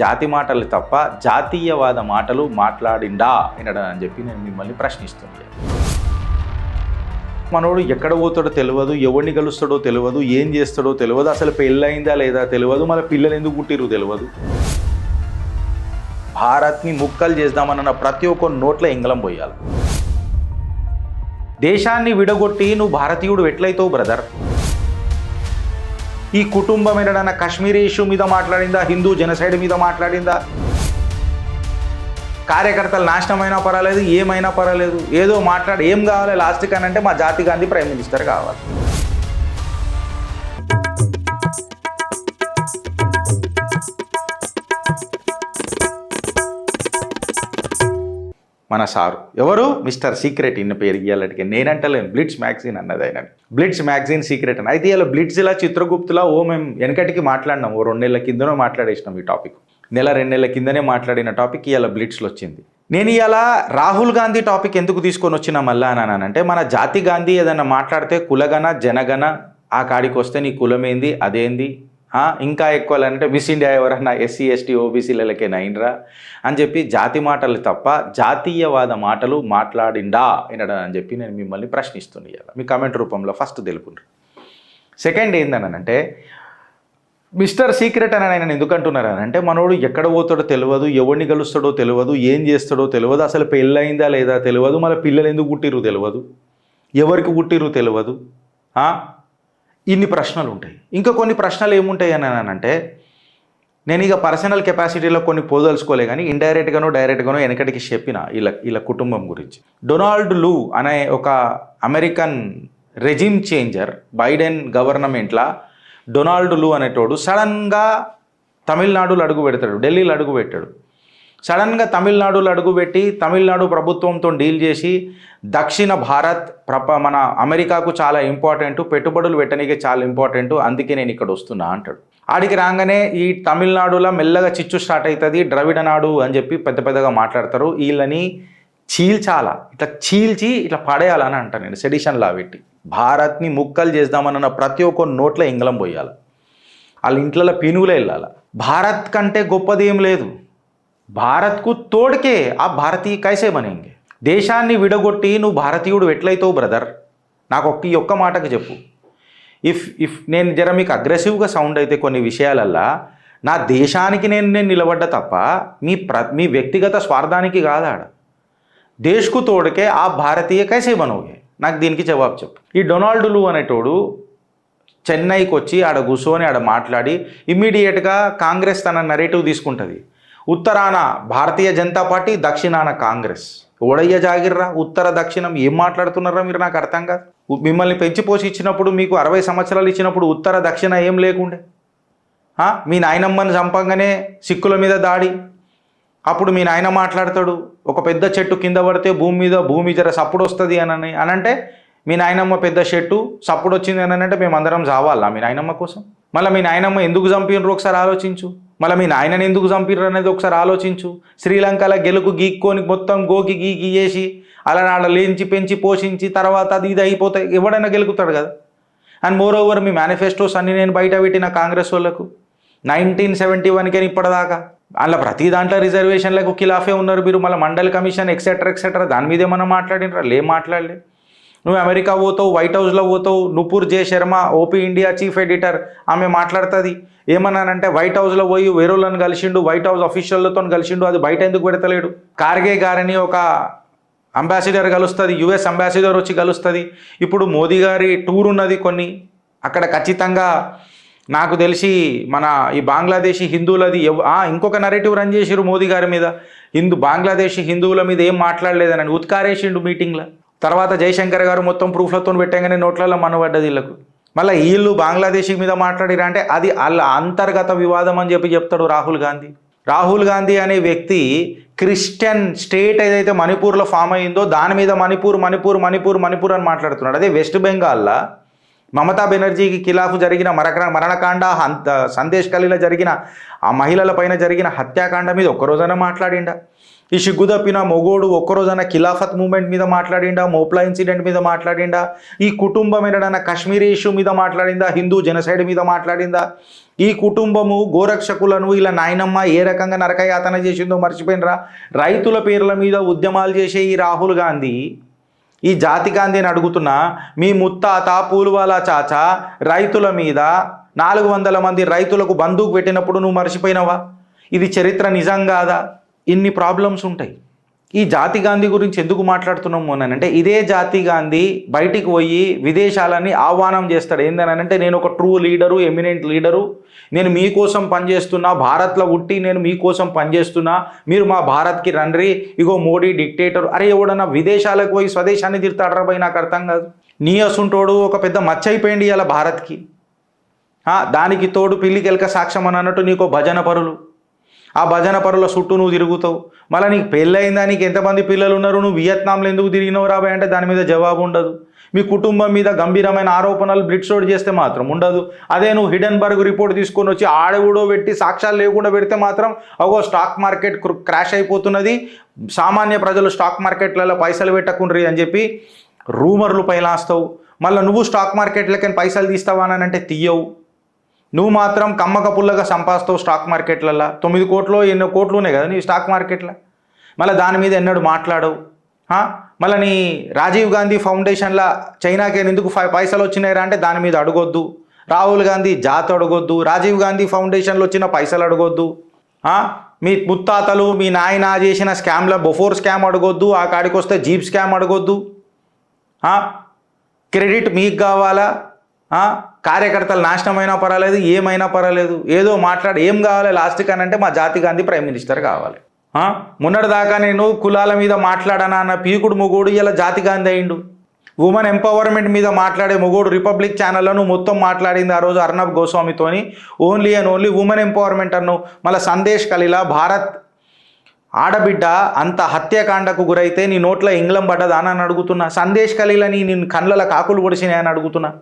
జాతి మాటలు తప్ప జాతీయవాద మాటలు మాట్లాడిండా వినడం అని చెప్పి నేను మిమ్మల్ని ప్రశ్నిస్తున్నాను. మనోడు ఎక్కడ పోతాడో తెలియదు, ఎవరిని కలుస్తాడో తెలియదు, ఏం చేస్తాడో తెలియదు, అసలు పెళ్ళయిందా లేదా తెలియదు, మన పిల్లలు ఎందుకు పుట్టిరో తెలియదు. భారత్ని ముక్కలు చేద్దామన్న ప్రతి ఒక్క నోట్ల ఎంగళం పోయాలి. దేశాన్ని విడగొట్టి నువ్వు భారతీయుడు ఎట్లయితావు బ్రదర్? ఈ కుటుంబం ఏదైనా కాశ్మీరీ ఇష్యూ మీద మాట్లాడిందా, హిందూ జెనసైడ్ మీద మాట్లాడిందా? కార్యకర్తలు నాశనమైనా పర్వాలేదు, ఏమైనా పర్వాలేదు, ఏదో మాట్లాడి ఏం కావాలి లాస్ట్కి అని అంటే మా జాతి గాంధీ ప్రైమ్ మినిస్టర్ కావాలి. మన సారు ఎవరు? Mister secret. ఇన్న పేరు ఇయ్యాలటికి నేనంటలేను, బ్లిట్స్ మ్యాగజైన్ అన్నది ఆయన. బ్లిట్స్ మ్యాగజైన్ సీక్రెట్ అని అయితే ఇలా బ్లిట్స్లా చిత్రగుప్తులా మేము వెనకటికి మాట్లాడినాం, 2 నెలల కిందనో మాట్లాడేసినాం ఈ టాపిక్. 1-2 నెలల కిందనే మాట్లాడిన టాపిక్ ఇవాళ బ్లిట్స్లో వచ్చింది. నేను ఇవాళ రాహుల్ గాంధీ టాపిక్ ఎందుకు తీసుకొని వచ్చినా మళ్ళా అన్నానంటే, మన జాతి గాంధీ ఏదైనా మాట్లాడితే కులగన జనగణ ఆ కాడికి వస్తే నీ కులమేంది అదేంది, ఇంకా ఎక్కువ అంటే మిస్ ఇండియా ఎవరన్నా ఎస్సీ ఎస్టీ ఓబీసీలకే అయినరా అని చెప్పి జాతి మాటలు తప్ప జాతీయవాద మాటలు మాట్లాడిండా వినడం అని చెప్పి నేను మిమ్మల్ని ప్రశ్నిస్తున్నాను. మీ కామెంట్ రూపంలో ఫస్ట్ తెలుపుండ్రు. సెకండ్ ఏందనంటే, మిస్టర్ సీక్రెట్ అని ఆయన ఎందుకంటున్నారు అంటే, మనోడు ఎక్కడ పోతాడో తెలియదు, ఎవరిని కలుస్తాడో తెలియదు, ఏం చేస్తాడో తెలియదు, అసలు పెళ్ళయిందా లేదా తెలియదు, మన పిల్లలు ఎందుకు పుట్టిరో తెలియదు, ఎవరికి పుట్టిరో తెలియదు. ఇన్ని ప్రశ్నలు ఉంటాయి. ఇంకా కొన్ని ప్రశ్నలు ఏముంటాయి అని అంటే, నేను ఇక పర్సనల్ కెపాసిటీలో కొన్ని పోదలుచుకోలే కానీ ఇండైరెక్ట్గానో డైరెక్ట్గానో వెనకటికి చెప్పిన వీళ్ళ కుటుంబం గురించి. డొనాల్డ్ లూ అనే ఒక అమెరికన్ రెజిమ్ చేంజర్, బైడెన్ గవర్నమెంట్లో డొనాల్డ్ లూ అనేటోడు సడన్గా తమిళనాడులో అడుగు పెడతాడు, ఢిల్లీలో అడుగు పెట్టాడు. సడన్గా తమిళనాడులో అడుగుపెట్టి తమిళనాడు ప్రభుత్వంతో డీల్ చేసి దక్షిణ భారత్ మన అమెరికాకు చాలా ఇంపార్టెంట్, పెట్టుబడులు పెట్టడానికి చాలా ఇంపార్టెంట్, అందుకే నేను ఇక్కడ వస్తున్నా అంటాడు. ఆడికి రాగానే ఈ తమిళనాడులో మెల్లగా చిచ్చు స్టార్ట్ అవుతుంది, ద్రవిడ నాడు అని చెప్పి పెద్ద పెద్దగా మాట్లాడతారు. వీళ్ళని చీల్చాలా, ఇట్లా చీల్చి ఇట్లా పడేయాలని అంటాను నేను, సెడిషన్లా పెట్టి భారత్ని ముక్కలు చేద్దామన్న ప్రతి ఒక్క నోట్ల ఎంగళం పోయాలి, వాళ్ళ ఇంట్లో పీనుగులే వెళ్ళాలి. భారత్ కంటే గొప్పది ఏం లేదు, భారత్కు తోడుకే ఆ భారతీయ కైసే బనేంగే. దేశాన్ని విడగొట్టి నువ్వు భారతీయుడు ఎట్లయితావు బ్రదర్? నాకు ఈ ఒక్క మాటకు చెప్పు. ఇఫ్ నేను జర మీకు అగ్రెసివ్గా సౌండ్ అయితే కొన్ని విషయాలల్లా, నా దేశానికి నేను నిలబడ్డా తప్ప మీ వ్యక్తిగత స్వార్థానికి కాదాడ. దేశ్కు తోడుకే ఆ భారతీయ కైసే బనోగే, నాకు దీనికి జవాబు చెప్పు. ఈ డొనాల్డ్ లూ అనేటోడు చెన్నైకి వచ్చి ఆడ కూర్చొని ఆడ మాట్లాడి ఇమ్మీడియట్గా కాంగ్రెస్ తన నరేటివ్ తీసుకుంటుంది. ఉత్తరాన భారతీయ జనతా పార్టీ, దక్షిణాన కాంగ్రెస్. ఓడయ్య జాగిర్రా, ఉత్తర దక్షిణం ఏం మాట్లాడుతున్నారా మీరు? నాకు అర్థం కాదు. మిమ్మల్ని పెంచి పోసి ఇచ్చినప్పుడు, మీకు 60 సంవత్సరాలు ఇచ్చినప్పుడు ఉత్తర దక్షిణ ఏం లేకుండే? మీ నాయనమ్మని చంపంగానే సిక్కుల మీద దాడి, అప్పుడు మీ నాయన మాట్లాడతాడు, ఒక పెద్ద చెట్టు కింద పడితే భూమి జర సప్పుడు వస్తుంది అని అంటే, మీ నాయనమ్మ పెద్ద చెట్టు సప్పుడు వచ్చింది అని అంటే మేమందరం చావాలా మీ నాయనమ్మ కోసం? మళ్ళీ మీ నాయనమ్మ ఎందుకు చంపినరు ఒకసారి ఆలోచించు, మళ్ళీ మీ నాయనని ఎందుకు చంపినరు అనేది ఒకసారి ఆలోచించు. శ్రీలంకలో గెలుకు గీక్కొని మొత్తం గోకి గీకి చేసి అలా నాడ లేంచి పెంచి పోషించి తర్వాత అది ఇది అయిపోతాయి, ఎవడైనా గెలుకుతాడు కదా. And more over me manifestos అన్ని నేను బయట పెట్టిన కాంగ్రెస్ వాళ్ళకు 1971కే ఇప్పటిదాకా అలా ప్రతి దాంట్లో రిజర్వేషన్లకు ఖిలాఫే ఉన్నారు మీరు. మళ్ళీ మండల్ కమిషన్ ఎక్సెట్రా దాని మీద ఏమన్నా మాట్లాడినరా? మాట్లాడలే. నువ్వు అమెరికా పోతావు, వైట్ హౌస్లో పోతావు, Nupur J Sharma OpIndia chief editor, ఆమె మాట్లాడుతుంది ఏమన్నానంటే, వైట్ హౌస్లో పోయి వేరేళ్ళని కలిసిండు, వైట్ హౌస్ అఫీషియల్లతో కలిసిండు, అది బయట ఎందుకు పెడతలేడు? కార్గే గారిని ఒక అంబాసిడర్ కలుస్తుంది, యుఎస్ అంబాసిడర్ వచ్చి కలుస్తుంది. ఇప్పుడు మోదీ గారి టూర్ ఉన్నది కొన్ని, అక్కడ ఖచ్చితంగా నాకు తెలిసి మన ఈ బంగ్లాదేశీ హిందువులది ఇంకొక నరేటివ్ రన్ చేసిరు మోదీ గారి మీద, బంగ్లాదేశీ హిందువుల మీద ఏం మాట్లాడలేదని ఉత్కారేసిండు మీటింగ్లో. తర్వాత జయశంకర్ గారు మొత్తం ప్రూఫ్లతో పెట్టగానే నోట్లలో మనబడ్డది వీళ్ళకు. మళ్ళీ వీళ్ళు బంగ్లాదేశీ మీద మాట్లాడిరా అంటే అది వాళ్ళ అంతర్గత వివాదం అని చెప్తాడు రాహుల్ గాంధీ. రాహుల్ గాంధీ అనే వ్యక్తి క్రిస్టియన్ స్టేట్ ఏదైతే మణిపూర్లో ఫామ్ అయిందో దాని మీద మణిపూర్ అని మాట్లాడుతున్నాడు. అదే వెస్ట్ బెంగాల్లో మమతా బెనర్జీకి ఖిలాఫ్ జరిగిన మరణకాండ, సందేశ్ ఖలీలో జరిగిన ఆ మహిళల పైన జరిగిన హత్యాకాండ మీద ఒక్కరోజైనా మాట్లాడిండా? ఈ సిగ్గు తప్పిన మొగోడు ఒక్కరోజైనా ఖిలాఫత్ మూమెంట్ మీద మాట్లాడిండా, మోప్లా ఇన్సిడెంట్ మీద మాట్లాడిండా, ఈ కుటుంబం ఏదైనా కాశ్మీరీ ఇష్యూ మీద మాట్లాడిందా, హిందూ జెనసైడ్ మీద మాట్లాడిందా, ఈ కుటుంబము గోరక్షకులను ఇలా నాయనమ్మ ఏ రకంగా నరకయాతన చేసిందో మర్చిపోయినరా? రైతుల పేర్ల మీద ఉద్యమాలు చేసే ఈ రాహుల్ గాంధీ, ఈ జాతి గాంధీని అడుగుతున్నా, మీ ముత్తాత పూలువాలా చాచా రైతుల మీద 400 మంది రైతులకు బందూకు పెట్టినప్పుడు నువ్వు మర్చిపోయినావా? ఇది చరిత్ర నిజం కాదా? ఇన్ని ప్రాబ్లమ్స్ ఉంటాయి. ఈ జాతి గాంధీ గురించి ఎందుకు మాట్లాడుతున్నాము అని అంటే, ఇదే జాతి గాంధీ బయటికి పోయి విదేశాలని ఆహ్వానం చేస్తాడు. ఏందనంటే, నేను ఒక ట్రూ లీడరు, ఎమినెంట్ లీడరు, నేను మీకోసం పనిచేస్తున్నా, భారత్లో ఉట్టి నేను మీకోసం పనిచేస్తున్నా, మీరు మా భారత్కి రండ్రి, ఇగో మోడీ డిక్టేటర్. అరే ఎవడన్నా విదేశాలకు పోయి స్వదేశాన్ని తిడతాడరా భయ్, నాకు అర్థం కాదు. నీ అసుంటోడు ఒక పెద్ద మచ్చ అయిపోయింది ఇలా భారత్కి. దానికి తోడు పిల్లికి ఎలక సాక్ష్యం అని అన్నట్టు నీకు భజన పరులు, ఆ భజన పరుల చుట్టూ నువ్వు తిరుగుతావు. మళ్ళీ నీకు పెళ్ళయిందా, నీకు ఎంతమంది పిల్లలు ఉన్నారు, నువ్వు వియత్నాంలో ఎందుకు తిరిగినావు రాబాయ్ అంటే దాని మీద జవాబు ఉండదు. మీ కుటుంబం మీద గంభీరమైన ఆరోపణలు బ్లిట్జ్ చేస్తే మాత్రం ఉండదు. అదే నువ్వు హిడెన్బర్గ్ రిపోర్ట్ తీసుకొని వచ్చి ఆడవుడో పెట్టి సాక్ష్యాలు లేకుండా పెడితే మాత్రం అగో స్టాక్ మార్కెట్ క్రాష్ అయిపోతున్నది, సామాన్య ప్రజలు స్టాక్ మార్కెట్లలో పైసలు పెట్టకుండ్రి అని చెప్పి రూమర్లు పైలాస్తావు. మళ్ళీ నువ్వు స్టాక్ మార్కెట్లకి పైసలు తీస్తావా అని అంటే తీయవు. నువ్వు మాత్రం కమ్మక పుల్లగా సంపాదిస్తావు స్టాక్ మార్కెట్లలో. 9 కోట్లు ఎన్నో కోట్లు ఉన్నాయి కదా నీ స్టాక్ మార్కెట్లో. మళ్ళీ దాని మీద ఎన్నడూ మాట్లాడవు. మళ్ళీ నీ రాజీవ్ గాంధీ ఫౌండేషన్లో చైనాకి ఎందుకు పైసలు వచ్చినాయిరా అంటే దాని మీద అడగొద్దు. రాహుల్ గాంధీ జాత్ అడగొద్దు. రాజీవ్ గాంధీ ఫౌండేషన్లో వచ్చిన పైసలు అడగొద్దు. మీ ముత్తాతలు మీ నాయన చేసిన స్కామ్లో బొఫోర్ స్కామ్ అడగొద్దు. ఆ కాడికి వస్తే జీప్ స్కామ్ అడగొద్దు. క్రెడిట్ మీకు కావాలా? కార్యకర్తలు నాశనమైనా పర్వాలేదు, ఏమైనా పర్వాలేదు, ఏదో మాట్లాడి ఏం కావాలి లాస్ట్కి అని అంటే మా జాతి గాంధీ ప్రైమ్ మినిస్టర్ కావాలి. మొన్నటిదాకా నేను కులాల మీద మాట్లాడానా అన్న పీకుడు మొగోడు ఇలా జాతి గాంధీ అయిండు. ఉమెన్ ఎంపవర్మెంట్ మీద మాట్లాడే మొగోడు రిపబ్లిక్ ఛానల్లో మొత్తం మాట్లాడింది ఆ రోజు అర్నబ్ గోస్వామితోని. Only and only women empowerment అన్నావు. మళ్ళీ సందేశ్ కలిలా భారత్ ఆడబిడ్డ అంత హత్యాకాండకు గురైతే నీ నోట్లో ఇంగ్లం పడ్డదా అని అడుగుతున్నా. సందేశ్ కలిలని నేను కళ్ళల కాకులు పొడిచినాయి అని అడుగుతున్నా.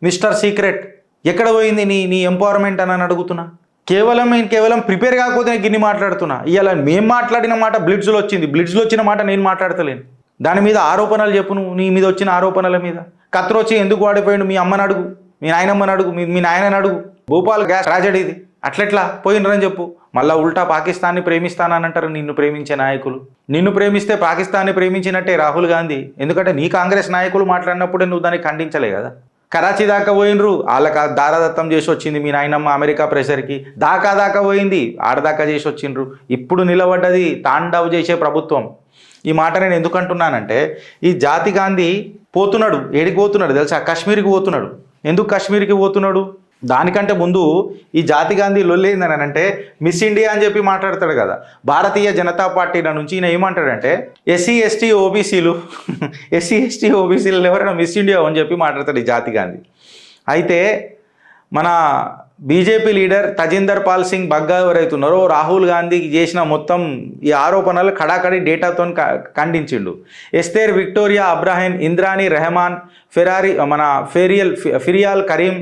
మిస్టర్ సీక్రెట్ ఎక్కడ పోయింది నీ ఎంపవర్మెంట్ అని అడుగుతున్నా. కేవలం ప్రిపేర్ కాకపోతే నేను గిన్ని మాట్లాడుతున్నా. ఇవాళ మేము మాట్లాడిన మాట బ్లిట్జ్లో వచ్చింది, బ్లిట్జ్లో వచ్చిన మాట నేను మాట్లాడతలేను. దాని మీద ఆరోపణలు చెప్పు నువ్వు. నీ మీద వచ్చిన ఆరోపణల మీద కత్రొచ్చి ఎందుకు వాడిపోయాడు మీ అమ్మని అడుగు, మీ నాయనమ్మని అడుగు, మీ నాయనని అడుగు. భోపాల్ గ్యాస్ ట్రాజెడీ ఇది, అట్లెట్లా పోయినరని చెప్పు. మళ్ళీ ఉల్టా పాకిస్తాన్ని ప్రేమిస్తానని అంటారు నిన్ను ప్రేమించే నాయకులు. నిన్ను ప్రేమిస్తే పాకిస్తాన్ని ప్రేమించినట్టే రాహుల్ గాంధీ. ఎందుకంటే నీ కాంగ్రెస్ నాయకులు మాట్లాడినప్పుడే నువ్వు దాన్ని ఖండించలే కదా. కరాచీ దాకా పోయినరు, వాళ్ళకి దారాదత్తం చేసి వచ్చింది మీ నాయనమ్మ అమెరికా ప్రెషర్కి. దాకా పోయింది, ఆడదాకా చేసి వచ్చిండ్రు. ఇప్పుడు నిలబడ్డది తాండవ్ చేసే ప్రభుత్వం. ఈ మాట నేను ఎందుకు అంటున్నానంటే, ఈ జాతి గాంధీ పోతున్నాడు, ఏడికి పోతున్నాడు తెలుసా? కాశ్మీర్కి పోతున్నాడు. ఎందుకు కాశ్మీర్కి పోతున్నాడు? దానికంటే ముందు ఈ జాతి గాంధీ లొల్లేందని అంటే మిస్ ఇండియా అని చెప్పి మాట్లాడతాడు కదా. భారతీయ జనతా పార్టీల నుంచి ఈయన ఏమంటాడంటే ఎస్సీ ఎస్టీ ఓబీసీలు ఎవరైనా మిస్ ఇండియా అని చెప్పి మాట్లాడతాడు ఈ జాతి గాంధీ. అయితే మన బీజేపీ లీడర్ తజిందర్ పాల్ సింగ్ బగ్గా ఎవరైతున్నారో రాహుల్ గాంధీకి చేసిన మొత్తం ఈ ఆరోపణలు కడాకడి డేటాతో ఖండించిండు. Esther Victoria Abraham, Indrani Rahman, Ferial Karim,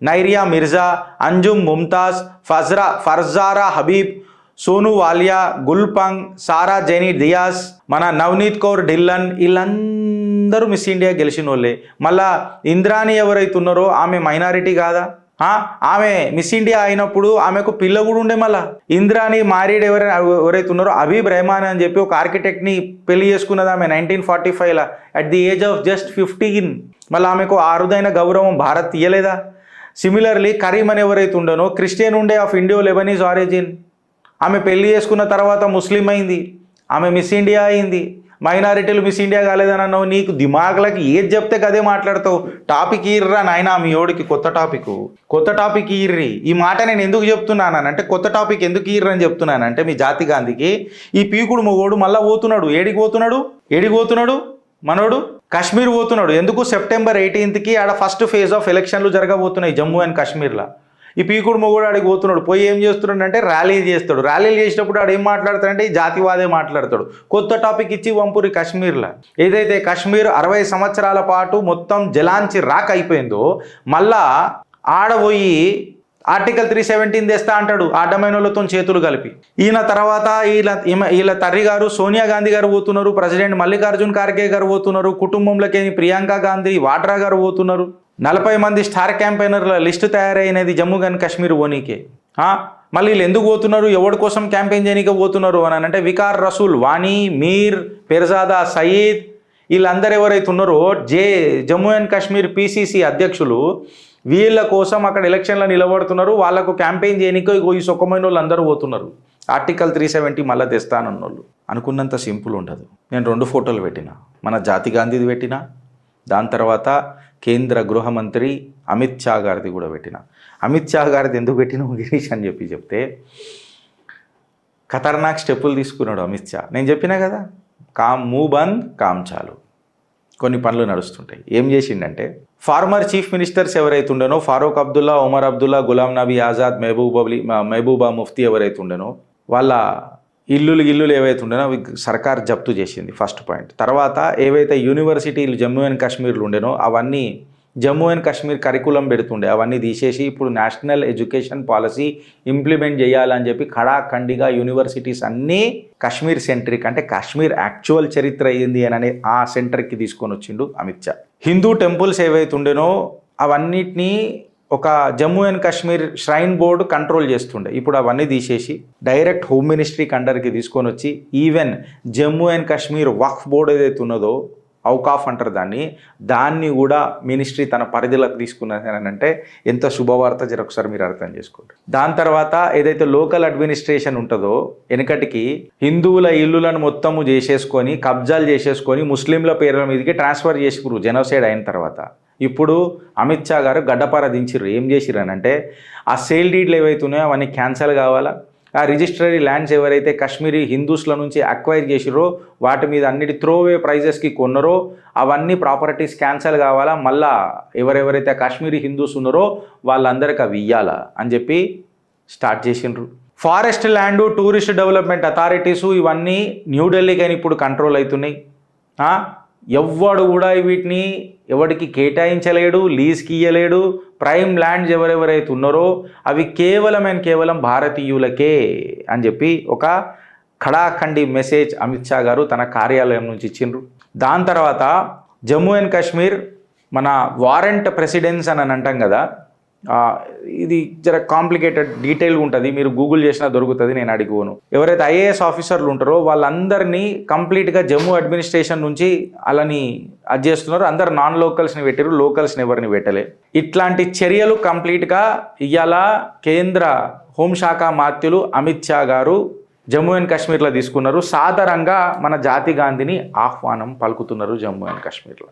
Nayyara Mirza, Anjum Mumtaz, Farzana Habib, Sonu Walia, Gul Panag, Sarah Jane Dias, మన నవనీత్ కౌర్ ఢిల్లన్, వీళ్ళందరూ మిస్ ఇండియా గెలిచిన వాళ్ళే. మళ్ళా ఇంద్రాణి ఎవరైతే ఉన్నారో ఆమె మైనారిటీ కాదా? ఆమె మిస్ ఇండియా అయినప్పుడు ఆమెకు పిల్ల కూడా ఉండే. మళ్ళా ఇంద్రాణి మ్యారీడ్ ఎవరైతే ఉన్నారో హబీబ్ రెహమాన్ అని చెప్పి ఒక ఆర్కిటెక్ట్ని పెళ్లి చేసుకున్నది ఆమె 1945లో at the age of just 15. మళ్ళీ ఆమెకు అరుదైన గౌరవం భారత్ ఇయ్యలేదా? సిమిలర్లీ కరీం అని ఎవరైతే ఉండనో క్రిస్టియన్ ఉండే ఆఫ్ ఇండియో లెబనీస్ ఆరిజిన్. ఆమె పెళ్లి చేసుకున్న తర్వాత ముస్లిం అయింది, ఆమె మిస్ ఇండియా అయింది. మైనారిటీలు మిస్ ఇండియా కాలేదని అన్నావు. నీకు దిమాగ్లకి ఏది చెప్తే కదే మాట్లాడతావు. టాపిక్ ఈర్రా నాయనా, మీ ఓడికి కొత్త టాపిక్ ఈర్రి. ఈ మాట నేను ఎందుకు చెప్తున్నానంటే, కొత్త టాపిక్ ఎందుకు ఈర్రని చెప్తున్నానంటే, మీ జాతి గాంధీకి ఈ పీకుడు మొగోడు మళ్ళీ పోతున్నాడు. ఏడికి పోతున్నాడు మనోడు? కాశ్మీర్ పోతున్నాడు. ఎందుకు? సెప్టెంబర్ 18కి ఆడ ఫస్ట్ ఫేజ్ ఆఫ్ ఎలక్షన్లు జరగబోతున్నాయి జమ్మూ అండ్ కాశ్మీర్లో. ఈ పీకుడు మొగోడు ఆడికి పోతున్నాడు. పోయి ఏం చేస్తున్నాడు అంటే ర్యాలీలు చేస్తాడు. ర్యాలీలు చేసినప్పుడు ఆడు ఏం మాట్లాడతాడంటే ఈ జాతివాదే మాట్లాడతాడు. కొత్త టాపిక్ ఇచ్చి వంపురి కాశ్మీర్లో. ఏదైతే కాశ్మీర్ 60 సంవత్సరాల పాటు మొత్తం జలాంచి రాక్ అయిపోయిందో, మళ్ళా ఆడపోయి ఆర్టికల్ 317 తెస్తా అంటాడు అడ్డమైన వాళ్ళతో చేతులు కలిపి. ఈయన తర్వాత వీళ్ళ తర్రి గారు సోనియా గాంధీ గారు పోతున్నారు, ప్రెసిడెంట్ మల్లికార్జున్ ఖార్గే గారు పోతున్నారు, కుటుంబంలోకి ప్రియాంక గాంధీ వాడ్రా గారు పోతున్నారు. 40 మంది స్టార్ క్యాంపెయినర్ల లిస్టు తయారైనది జమ్మూ అండ్ కాశ్మీర్ ఓనీకే. మళ్ళీ వీళ్ళు ఎందుకు పోతున్నారు, ఎవరి కోసం క్యాంపెయిన్ చేయడానికి పోతున్నారు అని అంటే వికార్ రసూల్, వానీ, మీర్, పెర్జాదా, సయీద్ వీళ్ళందరూ ఎవరైతే ఉన్నారో జమ్మూ అండ్ కాశ్మీర్ PCC అధ్యక్షులు వీళ్ళ కోసం అక్కడ ఎలక్షన్లో నిలబడుతున్నారు. వాళ్ళకు క్యాంపెయిన్ చేయడానికి ఈ సొక్కమైన వాళ్ళు అందరూ పోతున్నారు. ఆర్టికల్ 370 మళ్ళీ తెస్తానన్నోళ్ళు. అనుకున్నంత సింపుల్ ఉండదు. నేను 2 ఫోటోలు పెట్టిన, మన జాతి గాంధీది పెట్టిన, దాని తర్వాత కేంద్ర గృహమంత్రి అమిత్ షా గారిది కూడా పెట్టిన. అమిత్ షా గారిది ఎందుకు పెట్టిన గిరీష్ అని చెప్తే ఖతర్నాక్ స్టెప్పులు తీసుకున్నాడు అమిత్ షా. నేను చెప్పినా కదా, మూవ్ బంద్ కామ్ చాలు, కొన్ని పనులు నడుస్తుంటాయి. ఏం చేసిండంటే ఫార్మర్ చీఫ్ మినిస్టర్స్ ఎవరైతే ఉండనో ఫారూక్ అబ్దుల్లా, ఒమర్ అబ్దుల్లా, గులాం నబీ ఆజాద్, మహబూబా ముఫ్తీ ఎవరైతే ఉండనో వాళ్ళ ఇల్లులు ఏవైతే ఉండేనో అవి సర్కార్ జప్తు చేసింది, ఫస్ట్ పాయింట్. తర్వాత ఏవైతే యూనివర్సిటీలు జమ్మూ అండ్ కాశ్మీర్లు ఉండేనో అవన్నీ జమ్మూ అండ్ కాశ్మీర్ కరికులం పెడుతుండే అవన్నీ తీసేసి ఇప్పుడు నేషనల్ ఎడ్యుకేషన్ పాలసీ ఇంప్లిమెంట్ చేయాలని చెప్పి ఖడాఖండిగా యూనివర్సిటీస్ అన్నీ కాశ్మీర్ సెంట్రిక్, అంటే కాశ్మీర్ యాక్చువల్ చరిత్ర ఏంది అని ఆ సెంటర్కి తీసుకొని వచ్చిండు అమిత్ షా. హిందూ టెంపుల్స్ ఏవైతే ఉండేనో అవన్నిటినీ ఒక Jammu and Kashmir shrine board control చేస్తుండే, ఇప్పుడు అవన్నీ తీసేసి డైరెక్ట్ హోమ్ మినిస్ట్రీకి అండర్కి తీసుకొని వచ్చి even Jammu and Kashmir Waqf board ఏదైతే ఉన్నదో ఔకాఫ్ అంటారు దాన్ని కూడా మినిస్ట్రీ తన పరిధిలోకి తీసుకున్నది అంటే ఎంత శుభవార్త ఒకసారి మీరు అర్థం చేసుకోండి. దాని తర్వాత ఏదైతే లోకల్ అడ్మినిస్ట్రేషన్ ఉంటుందో వెనకటికి హిందువుల ఇల్లులను మొత్తము చేసేసుకొని కబ్జాలు చేసేసుకొని ముస్లింల పేర్ల మీదకి ట్రాన్స్ఫర్ చేసుకురు జెనోసైడ్ అయిన తర్వాత. ఇప్పుడు అమిత్ షా గారు గడ్డపార దించిర్రు. ఏం చేసిర్రు అని అంటే ఆ సేల్ డీడ్లు ఏవైతే ఉన్నాయో అవన్నీ క్యాన్సల్ కావాలా, ఆ రిజిస్ట్రరీ ల్యాండ్స్ ఎవరైతే కాశ్మీరీ హిందూస్ల నుంచి అక్వైర్ చేసిరో వాటి మీద అన్నిటి త్రోవే ప్రైజెస్కి కొన్నారో అవన్నీ ప్రాపర్టీస్ క్యాన్సల్ కావాలా, మళ్ళా ఎవరెవరైతే కాశ్మీరీ హిందూస్ ఉన్నారో వాళ్ళందరికీ అవి ఇవ్వాలా అని చెప్పి స్టార్ట్ చేసిండ్రు. Forest land tourist development authorities ఇవన్నీ న్యూఢిల్లీకి ఇప్పుడు కంట్రోల్ అవుతున్నాయి. ఎవ్వడు కూడా వీటిని ఎవరికి కేటాయించలేడు, లీజ్కి ఇయ్యలేడు. ప్రైమ్ ల్యాండ్స్ ఎవరెవరైతే ఉన్నారో అవి కేవలం భారతీయులకే అని చెప్పి ఒక ఖడాఖండి మెసేజ్ అమిత్ షా గారు తన కార్యాలయం నుంచి ఇచ్చిండ్రు. దాని తర్వాత జమ్మూ అండ్ కాశ్మీర్ మన వారెంట్ ప్రెసిడెన్స్ అని అంటాం కదా, ఇది జర కాంప్లికేటెడ్ డీటెయిల్గా ఉంటుంది, మీరు గూగుల్ చేసినా దొరుకుతుంది, నేను అడిగిపోను. ఎవరైతే IAS ఆఫీసర్లు ఉంటారో వాళ్ళందరినీ కంప్లీట్గా జమ్మూ అడ్మినిస్ట్రేషన్ నుంచి అలాని అది చేస్తున్నారు. అందరు నాన్ లోకల్స్ని పెట్టారు, లోకల్స్ని ఎవరిని పెట్టలే. ఇట్లాంటి చర్యలు కంప్లీట్గా ఇవాళ కేంద్ర హోంశాఖ మాత్యులు అమిత్ షా గారు జమ్మూ అండ్ కాశ్మీర్లో తీసుకున్నారు. సాధారణంగా మన జాతి గాంధీని ఆహ్వానం పలుకుతున్నారు జమ్మూ అండ్ కాశ్మీర్లో.